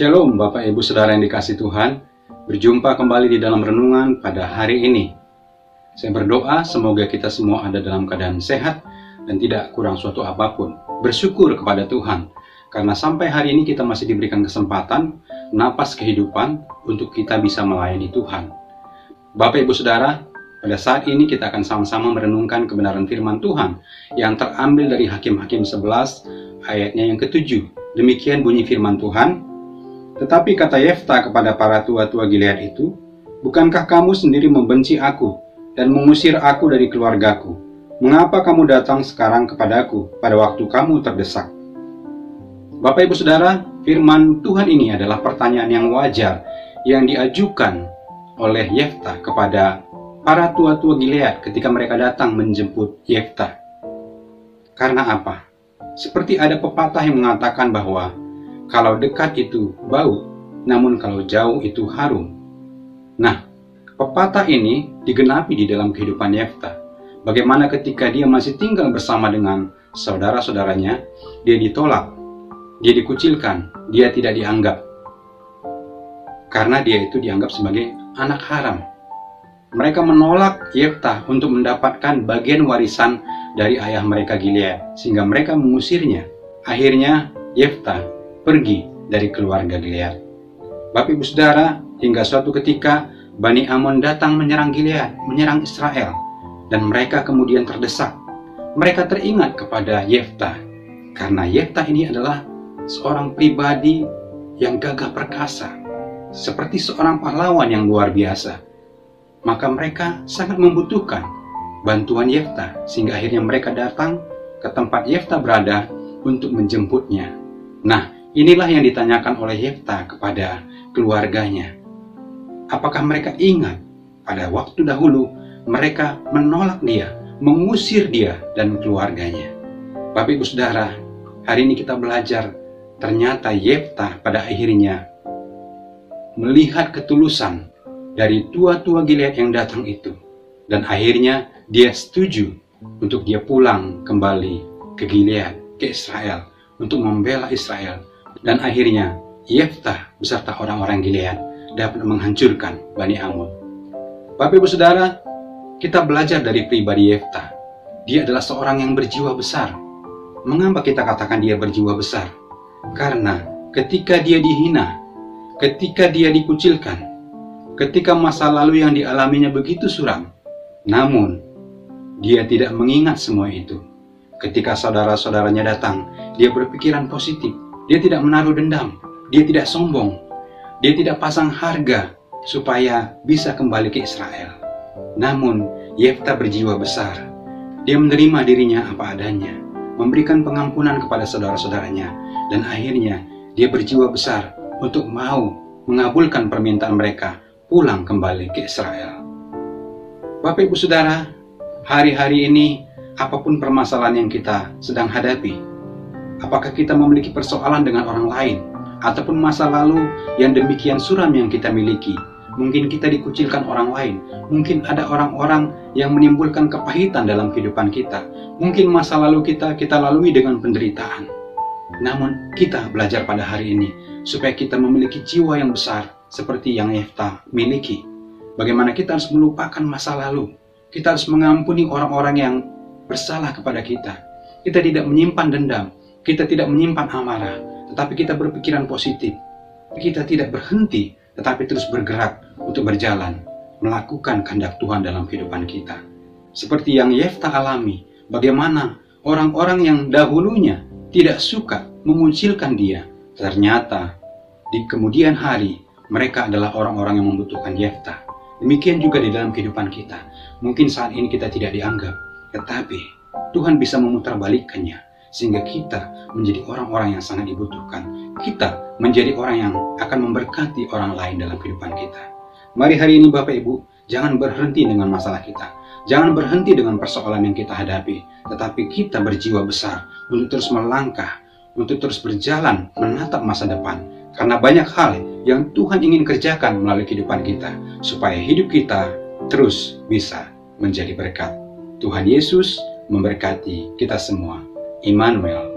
Shalom Bapak Ibu Saudara yang dikasihi Tuhan. Berjumpa kembali di dalam renungan pada hari ini. Saya berdoa semoga kita semua ada dalam keadaan sehat dan tidak kurang suatu apapun. Bersyukur kepada Tuhan karena sampai hari ini kita masih diberikan kesempatan, napas kehidupan untuk kita bisa melayani Tuhan. Bapak Ibu Saudara, pada saat ini kita akan sama-sama merenungkan kebenaran firman Tuhan yang terambil dari Hakim-Hakim 11 ayatnya yang ke-7. Demikian bunyi firman Tuhan. Tetapi kata Yefta kepada para tua-tua Gilead itu, "Bukankah kamu sendiri membenci aku dan mengusir aku dari keluargaku? Mengapa kamu datang sekarang kepadaku pada waktu kamu terdesak?" Bapak Ibu Saudara, firman Tuhan ini adalah pertanyaan yang wajar yang diajukan oleh Yefta kepada para tua-tua Gilead ketika mereka datang menjemput Yefta. Karena apa? Seperti ada pepatah yang mengatakan bahwa kalau dekat itu bau, namun kalau jauh itu harum. Nah, pepatah ini digenapi di dalam kehidupan Yefta. Bagaimana ketika dia masih tinggal bersama dengan saudara-saudaranya, dia ditolak, dia dikucilkan, dia tidak dianggap. Karena dia itu dianggap sebagai anak haram. Mereka menolak Yefta untuk mendapatkan bagian warisan dari ayah mereka Gilead, sehingga mereka mengusirnya. Akhirnya Yefta pergi dari keluarga Gilead. Bapak Ibu Saudara, hingga suatu ketika Bani Amon datang menyerang Gilead, menyerang Israel, dan mereka kemudian terdesak. Mereka teringat kepada Yefta, karena Yefta ini adalah seorang pribadi yang gagah perkasa, seperti seorang pahlawan yang luar biasa. Maka mereka sangat membutuhkan bantuan Yefta, sehingga akhirnya mereka datang ke tempat Yefta berada untuk menjemputnya. Nah, inilah yang ditanyakan oleh Yefta kepada keluarganya. Apakah mereka ingat pada waktu dahulu mereka menolak dia, mengusir dia dan keluarganya? Bapak Ibu Saudara, hari ini kita belajar ternyata Yefta pada akhirnya melihat ketulusan dari tua-tua Gilead yang datang itu. Dan akhirnya dia setuju untuk dia pulang kembali ke Gilead, ke Israel, untuk membela Israel. Dan akhirnya Yefta beserta orang-orang Gilead dapat menghancurkan Bani Amon. Bapak Ibu Saudara, kita belajar dari pribadi Yefta. Dia adalah seorang yang berjiwa besar. Mengapa kita katakan dia berjiwa besar? Karena ketika dia dihina, ketika dia dikucilkan, ketika masa lalu yang dialaminya begitu suram, namun dia tidak mengingat semua itu. Ketika saudara-saudaranya datang, dia berpikiran positif. Dia tidak menaruh dendam, dia tidak sombong, dia tidak pasang harga supaya bisa kembali ke Israel. Namun, Yefta berjiwa besar. Dia menerima dirinya apa adanya, memberikan pengampunan kepada saudara-saudaranya, dan akhirnya dia berjiwa besar untuk mau mengabulkan permintaan mereka pulang kembali ke Israel. Bapak Ibu Saudara, hari-hari ini apapun permasalahan yang kita sedang hadapi, apakah kita memiliki persoalan dengan orang lain, ataupun masa lalu yang demikian suram yang kita miliki, mungkin kita dikucilkan orang lain, mungkin ada orang-orang yang menimbulkan kepahitan dalam kehidupan kita, mungkin masa lalu kita lalui dengan penderitaan. Namun kita belajar pada hari ini, supaya kita memiliki jiwa yang besar, seperti yang Yefta miliki. Bagaimana kita harus melupakan masa lalu, kita harus mengampuni orang-orang yang bersalah kepada kita. Kita tidak menyimpan dendam, kita tidak menyimpan amarah, tetapi kita berpikiran positif. Kita tidak berhenti, tetapi terus bergerak untuk berjalan, melakukan kehendak Tuhan dalam kehidupan kita. Seperti yang Yefta alami, bagaimana orang-orang yang dahulunya tidak suka mengucilkan dia, ternyata di kemudian hari mereka adalah orang-orang yang membutuhkan Yefta. Demikian juga di dalam kehidupan kita. Mungkin saat ini kita tidak dianggap, tetapi Tuhan bisa memutarbalikkannya, sehingga kita menjadi orang-orang yang sangat dibutuhkan. Kita menjadi orang yang akan memberkati orang lain dalam kehidupan kita. Mari hari ini Bapak Ibu, jangan berhenti dengan masalah kita. Jangan berhenti dengan persoalan yang kita hadapi. Tetapi kita berjiwa besar untuk terus melangkah, untuk terus berjalan menatap masa depan. Karena banyak hal yang Tuhan ingin kerjakan melalui kehidupan kita, supaya hidup kita terus bisa menjadi berkat. Tuhan Yesus memberkati kita semua. Immanuel.